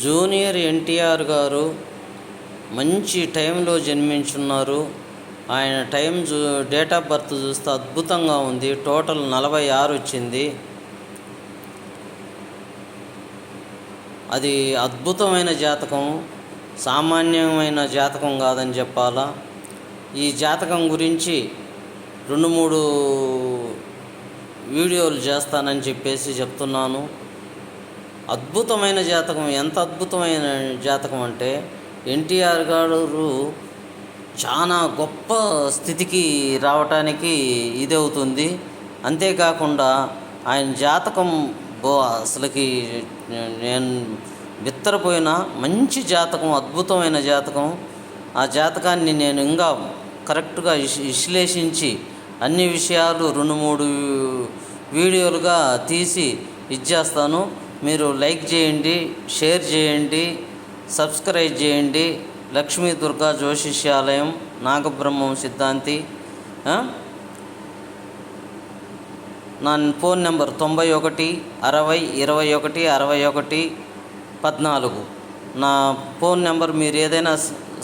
Junior NTR గారు మంచి టైంలో జన్మించున్నారు. ఆయన డేట్ ఆఫ్ బర్త్ చూస్తే అద్భుతంగా ఉంది. టోటల్ 46 వచ్చింది. అది అద్భుతమైన జాతకం, సామాన్యమైన జాతకం కాదని చెప్పాలా. ఈ జాతకం గురించి 2-3 వీడియోలు చేస్తానని చెప్పేసి చెప్తున్నాను. అద్భుతమైన జాతకం. ఎంత అద్భుతమైన జాతకం అంటే ఎన్టీఆర్ గారు చాలా గొప్ప స్థితికి రావటానికి ఇది అవుతుంది. అంతేకాకుండా ఆయన జాతకం అసలుకి నేను బిత్తరపోయిన మంచి జాతకం, అద్భుతమైన జాతకం. ఆ జాతకాన్ని నేను ఇంకా కరెక్ట్గా విశ్లేషించి అన్ని విషయాలు 2-3 వీడియోలుగా తీసి ఇచ్చేస్తాను. మీరు లైక్ చేయండి, షేర్ చేయండి, సబ్స్క్రైబ్ చేయండి. లక్ష్మీ దుర్గా జ్యోతిష్యాలయం, నాగబ్రహ్మం సిద్ధాంతి. నా ఫోన్ నెంబర్ 91 60 21 61 14. నా ఫోన్ నెంబర్ మీరు ఏదైనా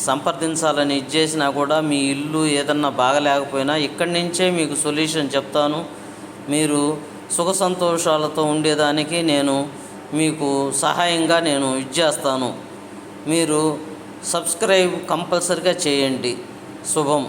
సంప్రదించాలని ఇచ్చేసినా కూడా, మీ ఇల్లు ఏదన్నా బాగలేకపోయినా ఇక్కడి నుంచే మీకు సొల్యూషన్ చెప్తాను. మీరు సుఖ సంతోషాలతో ఉండేదానికి నేను మీకు సహాయంగా నేను ఇచ్చేస్తాను. మీరు సబ్స్క్రైబ్ కంపల్సరిగా చేయండి. శుభం.